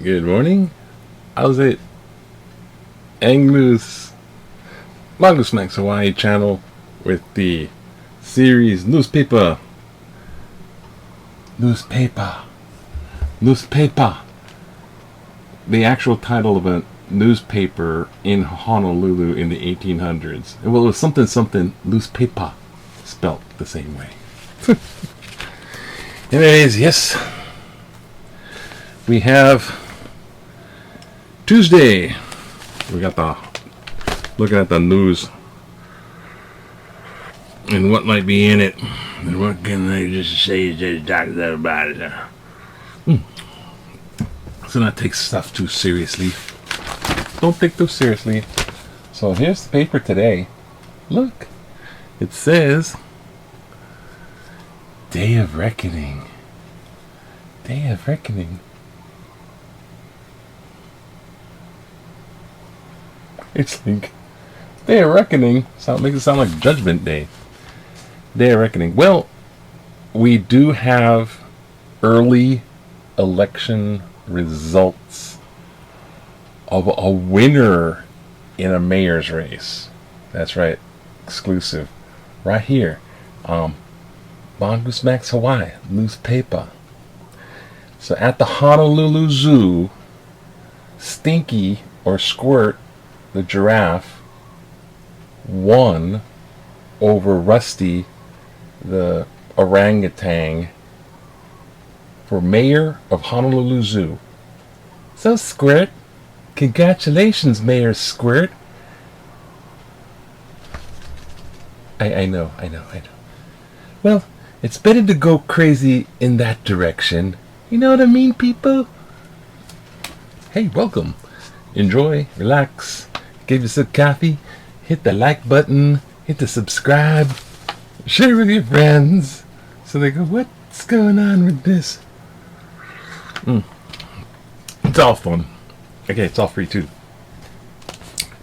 Good morning. How's it? Angus Mongoose Max Hawaii channel with the series Newspaper. The actual title of a newspaper in Honolulu in the 1800s. Well, it was something newspaper, spelt the same way. Anyways, yes. We have Tuesday. We got looking at the news and what might be in it. And what can they just say to talk about it? So not take stuff too seriously. Don't take too seriously. So here's the paper today. Look. It says Day of Reckoning. Day of Reckoning. It's like Day of Reckoning. Makes it sound like Judgment Day. Day of Reckoning. Well, we do have early election results of a winner in a mayor's race. That's right. Exclusive. Right here. Mongoose Max Hawaii. Newspaper. So at the Honolulu Zoo, Stinky or Squirt, the giraffe, won over Rusty, the orangutan, for mayor of Honolulu Zoo. So, Squirt, congratulations, Mayor Squirt. I know. Well, it's better to go crazy in that direction. You know what I mean, people? Hey, welcome. Enjoy, relax, give you some coffee, hit the like button, hit the subscribe, share with your friends, so they go, what's going on with this? It's all fun. Okay, it's all free too.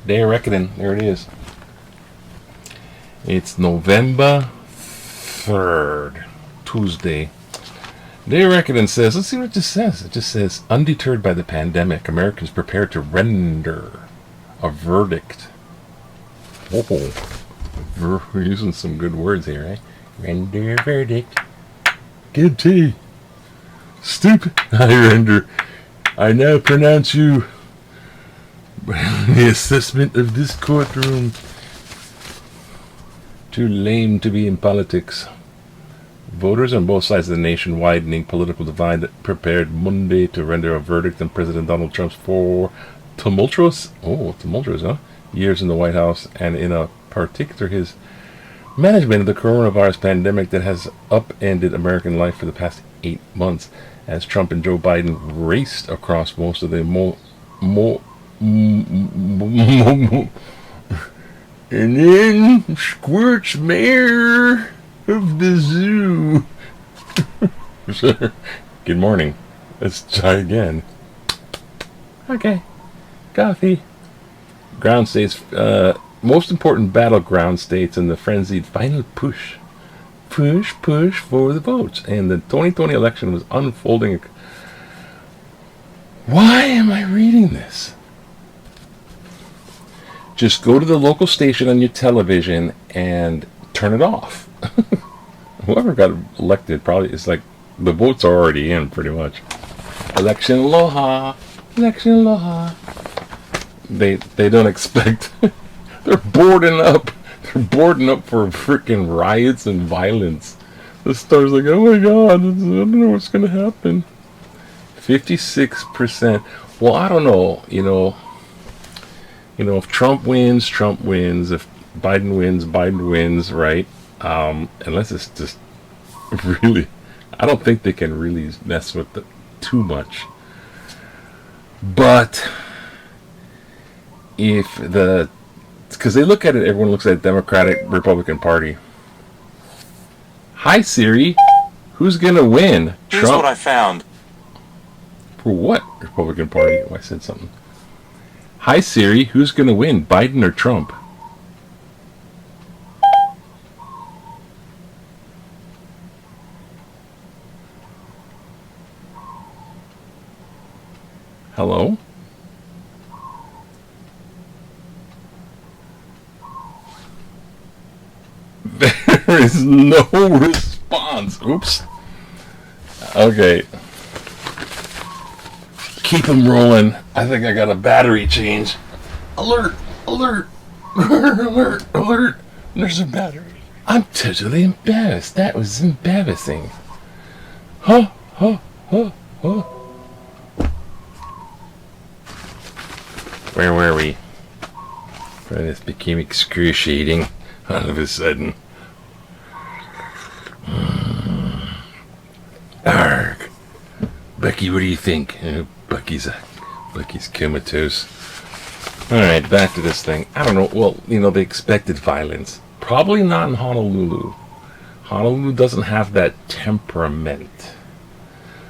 Day of Reckoning, there it is. It's November 3rd, Tuesday. Day of Reckoning says, let's see what it just says. It just says, undeterred by the pandemic, Americans prepare to render a verdict. Whoa. We're using some good words here, right? Render a verdict. Good tea. Stupid. I now pronounce you the assessment of this courtroom too lame to be in politics. Voters on both sides of the nation widening political divide prepared Monday to render a verdict on President Donald Trump's tumultuous, years in the White House, and in a particular his management of the coronavirus pandemic that has upended American life for the past 8 months, as Trump and Joe Biden raced across most of the and then Squirt's mayor of the zoo. Good morning. Let's try again. Okay. Coffee. Ground states, most important battleground states in the frenzied final push for the votes. And the 2020 election was unfolding. Why am I reading this? Just go to the local station on your television and turn it off. Whoever got elected probably is like, the votes are already in pretty much. Election aloha. They don't expect. They're boarding up for freaking riots and violence. The star's like, oh my god, I don't know what's gonna happen. 56%. Well, I don't know. You know, if Trump wins. If Biden wins, right? Unless it's just really, I don't think they can really mess with it too much. But because they look at it, everyone looks at the Democratic Republican Party. Hi Siri, who's gonna win? Here's Trump? what I found. For what Republican Party? Oh, I said something. Hi Siri, who's gonna win? Biden or Trump? Hello? There is no response. Oops. Okay. Keep them rolling. I think I got a battery change. Alert! Alert! Alert! Alert! There's a battery. I'm totally embarrassed. That was embarrassing. Huh? Huh? Huh? Huh? Where were we? This became excruciating all of a sudden. Arg. Bucky, what do you think? Bucky's comatose. Alright, back to this thing. I don't know. Well, they expected violence. Probably not in Honolulu. Honolulu doesn't have that temperament.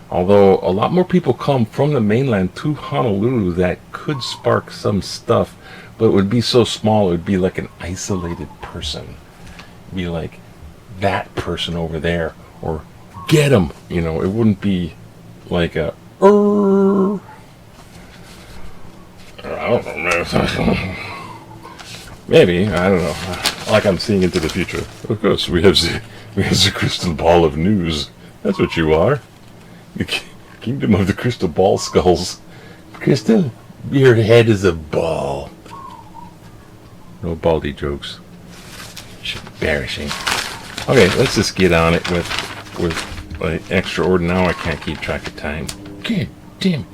Although a lot more people come from the mainland to Honolulu, that could spark some stuff, but it would be so small, it would be like an isolated person. It'd be like that person over there, or get him. It wouldn't be like a I don't know. Maybe, I don't know. Like I'm seeing into the future. Of course, we have the crystal ball of news. That's what you are. The kingdom of the crystal ball skulls. Crystal, your head is a ball. No baldy jokes. It's embarrassing. Okay, let's just get on it with like extraordinary. Now I can't keep track of time. God damn.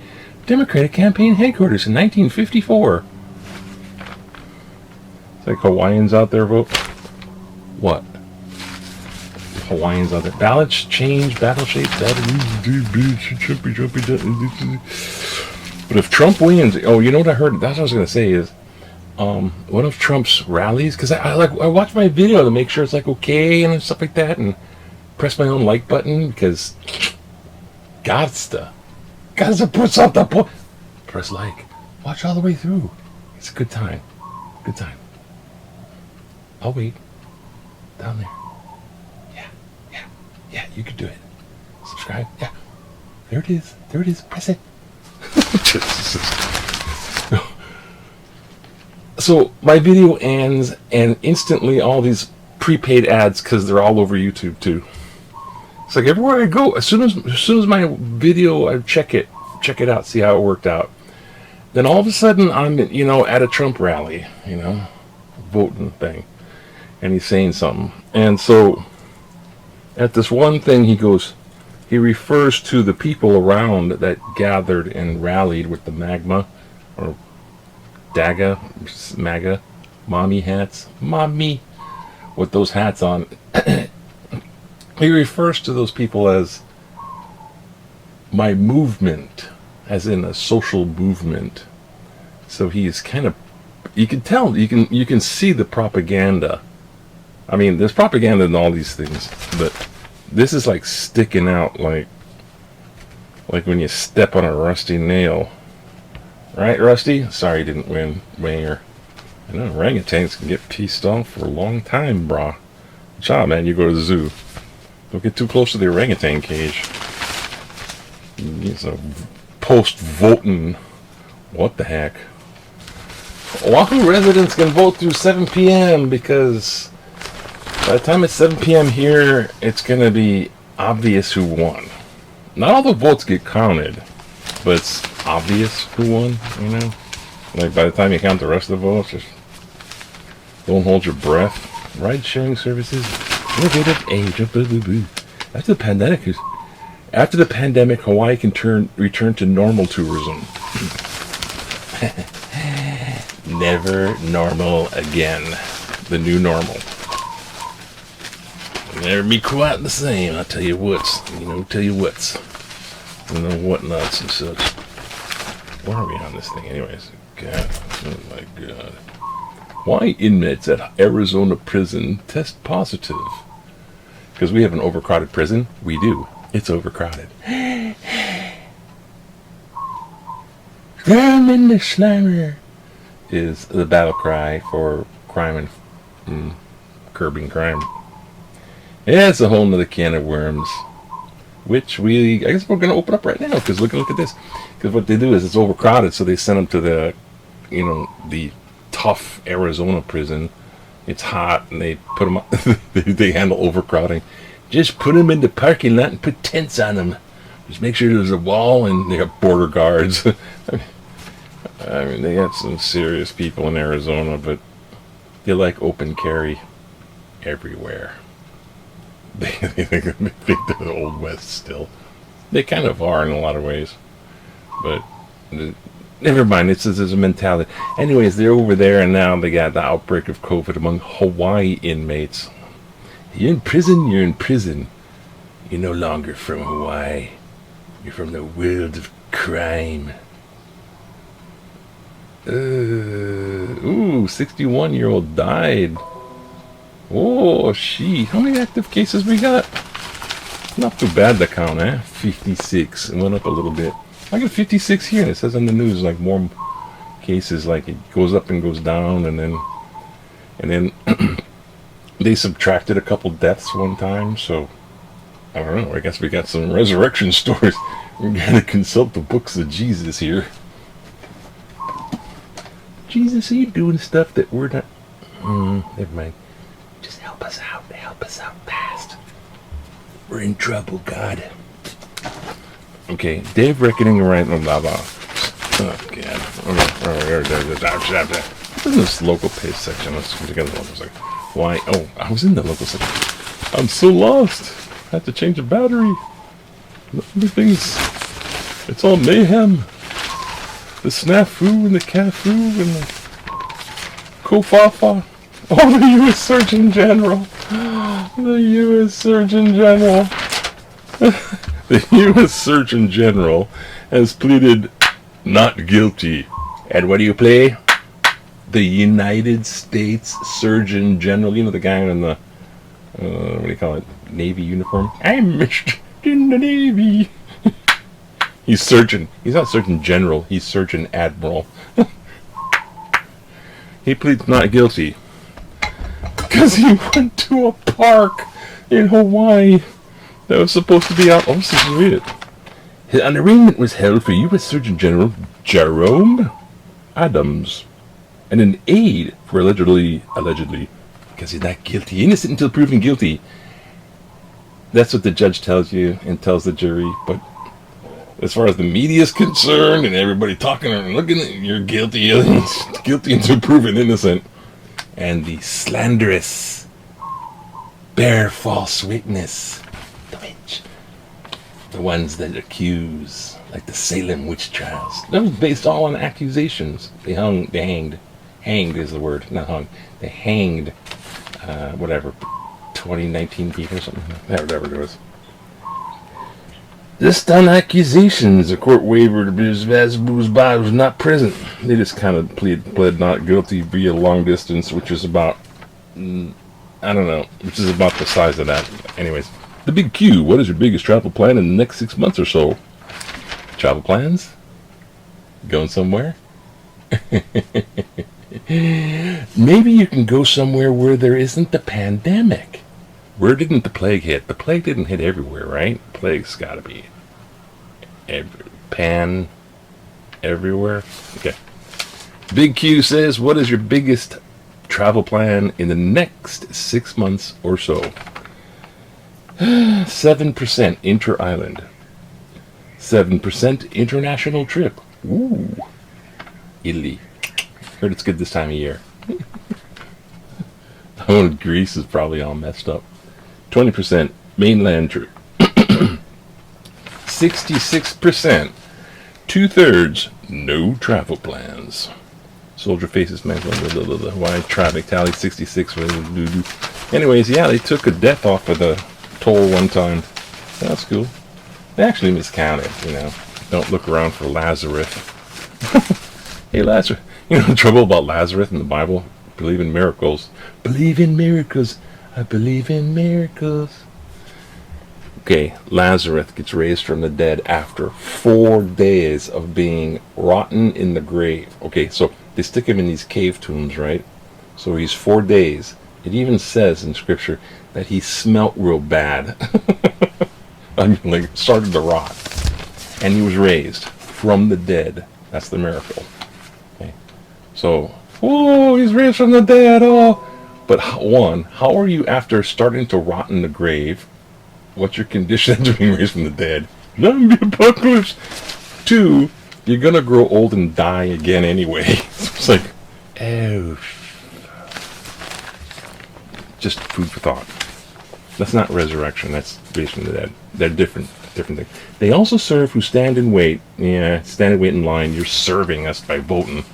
Democratic campaign headquarters in 1954. It's like Hawaiians out there vote. What? Hawaiians out there. Ballots change, battle shapes, but if Trump wins, you know what I heard? That's what I was gonna say is, one of Trump's rallies, because I watch my video to make sure it's like okay and stuff like that, and press my own like button because gots to put something. Press like, watch all the way through. It's a good time. Good time. I'll wait. Down there. Yeah, you can do it. Subscribe. Yeah. There it is. Press it. So my video ends, and instantly all these prepaid ads, because they're all over YouTube too. It's like everywhere I go, as soon as my video, I check it out, see how it worked out. Then all of a sudden I'm at a Trump rally, voting thing, and he's saying something, and so at this one thing he refers to the people around that gathered and rallied with the MAGA mommy hats, with those hats on. He refers to those people as my movement, as in a social movement. So he's kind of, you can tell, you can see the propaganda. I mean, there's propaganda in all these things, but this is like sticking out, like when you step on a rusty nail. Right, Rusty? Sorry you didn't win, Mayor. I know orangutans can get pissed off for a long time, brah. Good job, man. You go to the zoo. Don't get too close to the orangutan cage. It's a post-voting. What the heck? Oahu residents can vote through 7 p.m. because by the time it's 7 p.m. here, it's going to be obvious who won. Not all the votes get counted, but it's obvious who won, Like by the time you count the rest of the votes, just don't hold your breath. Ride-sharing services, innovative age of boo. After the pandemic, Hawaii can return to normal tourism. Never normal again. The new normal. Never be quite the same. I'll tell you what's. Whatnots and such. Where are we on this thing, anyways? God, oh my God. Why inmates at Arizona prison test positive? Because we have an overcrowded prison? We do. It's overcrowded. Slam in the slammer is the battle cry for crime and curbing crime. Yeah, it's a whole nother can of worms. which I guess we're going to open up right now, because look at this. Because what they do is it's overcrowded, so they send them to the tough Arizona prison. It's hot, and they put them up. They handle overcrowding. Just put them in the parking lot and put tents on them. Just make sure there's a wall, and they have border guards. I mean, they got some serious people in Arizona, but they like open carry everywhere. They think they're the Old West still. They kind of are in a lot of ways. But never mind, it's a mentality. Anyways, they're over there, and now they got the outbreak of COVID among Hawaii inmates. You're in prison, you're in prison. You're no longer from Hawaii. You're from the world of crime. 61-year-old died. Oh, she. How many active cases we got? Not too bad to count, eh? 56. It went up a little bit. I got 56 here, and it says on the news, like, more cases, like, it goes up and goes down, and then they subtracted a couple deaths one time, so I don't know. I guess we got some resurrection stories. We gotta consult the books of Jesus here. Jesus, are you doing stuff that we're not... never mind. Just help us out. Help us out fast. We're in trouble, God. Okay, Day of Reckoning, right? Blah, blah, blah. Oh, God. This is this local page section. Let's get the local section. Why? Oh, I was in the local section. I'm so lost. I have to change the battery. Everything's... It's all mayhem. The snafu and the cafu and the kofafa. Oh, the U.S. Surgeon General. The U.S. Surgeon General. The U.S. Surgeon General has pleaded not guilty. And what do you play? The United States Surgeon General. You know the guy in the, what do you call it? Navy uniform? I'm Mr. in the Navy. He's Surgeon. He's not Surgeon General. He's Surgeon Admiral. He pleads not guilty because he went to a park in Hawaii that was supposed to be out. Oh, let's read it. An arraignment was held for U.S. Surgeon General Jerome Adams and an aide for allegedly, because he's not guilty, innocent until proven guilty. That's what the judge tells you and tells the jury, but as far as the media is concerned and everybody talking and looking at you're guilty, guilty until proven innocent. And the slanderous, bear false witness, the witch, the ones that accuse, like the Salem witch trials. That was based all on accusations. They hanged is the word, not hung. They hanged, 2019 people or something, whatever it was. Just on accusations, the court wavered because Vazbuzba was not present. They just kind of pled not guilty via long distance, which is about, which is about the size of that. Anyways, the big Q, what is your biggest travel plan in the next 6 months or so? Travel plans? Going somewhere? Maybe you can go somewhere where there isn't the pandemic. Where didn't the plague hit? The plague didn't hit everywhere, right? Plague's got to be everywhere. Okay. Big Q says, what is your biggest travel plan in the next 6 months or so? 7% inter-island. 7% international trip. Ooh. Italy. Heard it's good this time of year. Oh, Greece is probably all messed up. 20% mainland trip. 66%. 2/3 no travel plans. Soldier faces man. Why traffic tally 66. Anyways, yeah, they took a death off of the toll one time. That's cool. They actually miscounted, Don't look around for Lazarus. Hey, Lazarus. You know the trouble about Lazarus in the Bible? Believe in miracles. Believe in miracles. I believe in miracles. Okay, Lazarus gets raised from the dead after 4 days of being rotten in the grave. Okay, so they stick him in these cave tombs, right? So he's 4 days. It even says in Scripture that he smelt real bad. I mean, like, started to rot. And he was raised from the dead. That's the miracle. Okay. So, oh, he's raised from the dead. Oh. But how are you after starting to rot in the grave? What's your condition to being raised from the dead? Zombie apocalypse. 2, you're going to grow old and die again anyway. So it's like, oh. Just food for thought. That's not resurrection. That's raised from the dead. They're different things. They also serve who stand and wait. Yeah, stand and wait in line. You're serving us by voting.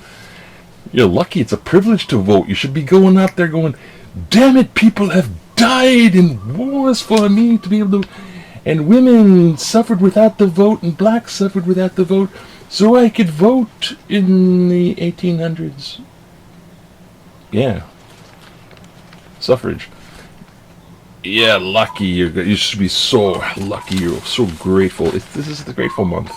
You're lucky. It's a privilege to vote. You should be going out there going, damn it, people have died in wars for me to be able to... And women suffered without the vote, and blacks suffered without the vote, so I could vote in the 1800s. Yeah. Suffrage. Yeah, lucky. You should be so lucky. You're so grateful. This is the grateful month.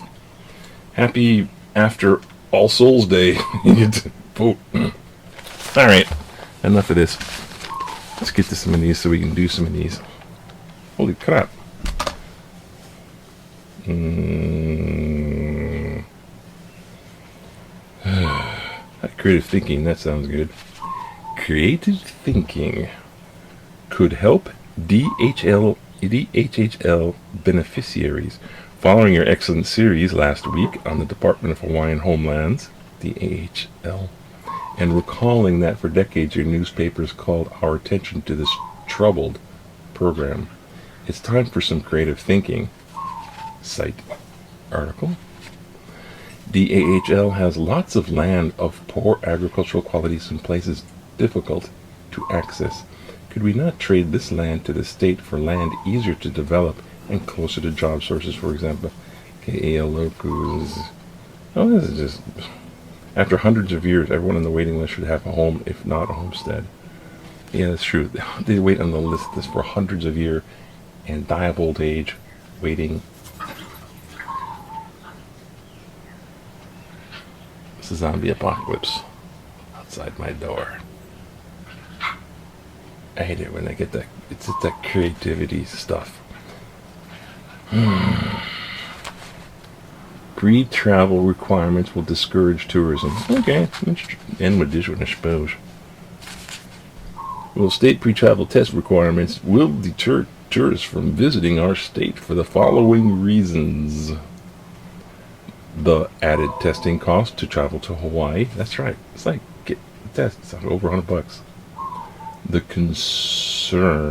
Happy after All Souls Day. You get to vote. All right. Enough of this. Let's get to some of these so we can do some of these. Holy crap. Creative thinking. That sounds good. Creative thinking could help DHL beneficiaries. Following your excellent series last week on the Department of Hawaiian Homelands, DHL, and recalling that for decades your newspapers called our attention to this troubled program, it's time for some creative thinking. Cite article. DAHL has lots of land of poor agricultural qualities in places difficult to access. Could we not trade this land to the state for land easier to develop and closer to job sources, for example? KAL locus. Oh, this is just... After hundreds of years, everyone on the waiting list should have a home, if not a homestead. Yeah, that's true. They wait on the list this for hundreds of years and die of old age waiting. It's a zombie apocalypse outside my door. I hate it when I get that. It's just that creativity stuff. Pre-travel requirements will discourage tourism. Okay, end with this one, I suppose. Well, state pre-travel test requirements will deter tourists from visiting our state for the following reasons. The added testing cost to travel to Hawaii. That's right. It's like get the test. It's like over $100. The concern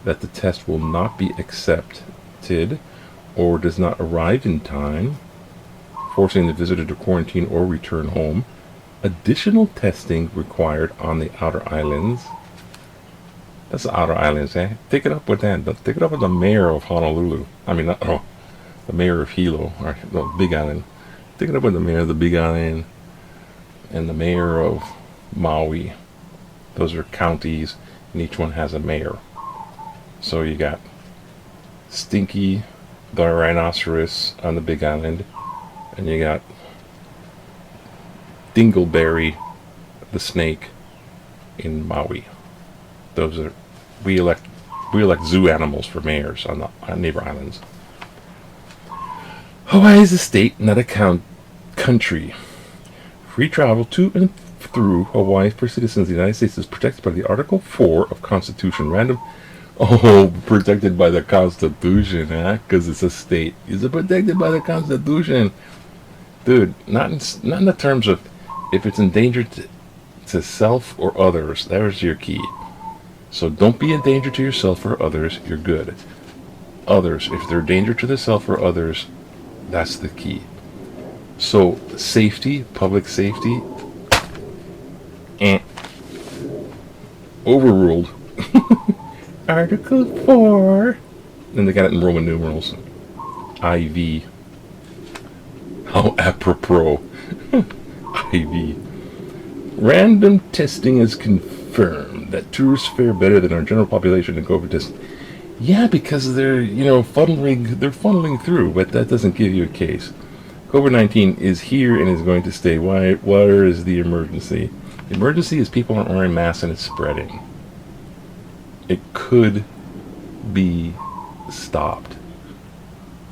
that the test will not be accepted or does not arrive in time, forcing the visitor to quarantine or return home. Additional testing required on the outer islands. That's the outer islands, eh? Take it up with that. Take it up with the mayor of Honolulu. I mean, the mayor of Hilo, or the Big Island. Take it up with the mayor of the Big Island and the mayor of Maui. Those are counties, and each one has a mayor. So you got Stinky, the rhinoceros on the Big Island, and you got Dingleberry, the snake, in Maui. Those are we elect zoo animals for mayors on the neighbor islands. Hawaii is a state, not a country. Free travel to and through Hawaii for citizens of the United States is protected by the Article 4 of Constitution. Protected by the Constitution, huh? Because it's a state. Is it protected by the Constitution? Dude, not in the terms of if it's endangered to self or others. There's your key. So don't be a danger to yourself or others. You're good. Others, if they're a danger to the self or others, that's the key. So safety, public safety, overruled. Article 4. Then they got it in Roman numerals. IV. How apropos. IV. Random testing has confirmed that tourists fare better than our general population in COVID testing. Yeah, because they're, funneling through, but that doesn't give you a case. COVID-19 is here and is going to stay. Where is the emergency? The emergency is people aren't wearing masks and it's spreading. It could be stopped.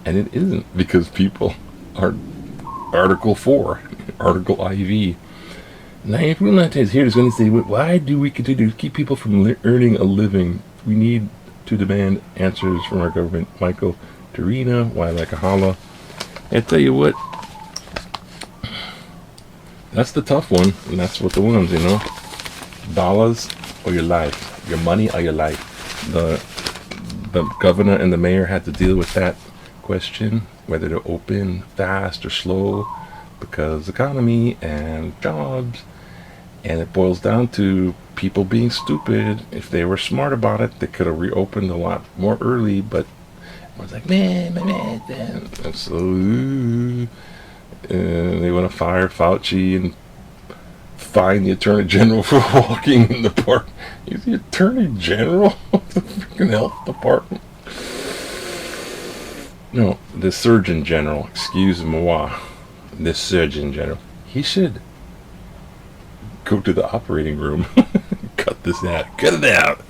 And it isn't, because people are Article 4, Article IV. Now, if Rule is here is going to say, why do we continue to keep people from earning a living? We need to demand answers from our government. Michael Tarina, Wailakahala. I tell you what, that's the tough one, and that's what the ones, dollars or your life, your money or your life. The governor and the mayor had to deal with that question, whether to open fast or slow, because economy and jobs, and it boils down to people being stupid. If they were smart about it, they could have reopened a lot more early, but I was like, man. And so they want to fire Fauci and fine the Attorney General for walking in the park. He's the Attorney General of the freaking health department. No, the Surgeon General, excuse moi. The Surgeon General. He should go to the operating room. Cut this out. Cut it out.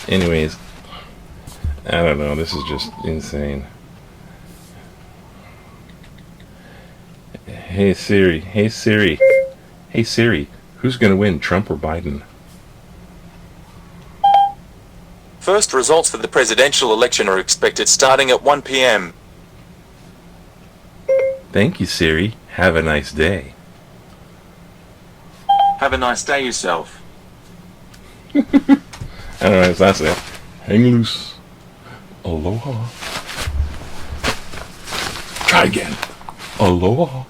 Anyways, I don't know. This is just insane. Hey Siri. Hey Siri. Hey Siri. Who's going to win, Trump or Biden? First results for the presidential election are expected starting at 1 p.m. Thank you, Siri. Have a nice day. Have a nice day yourself. I don't know, it's last name. Hang loose. Aloha. Try again. Aloha.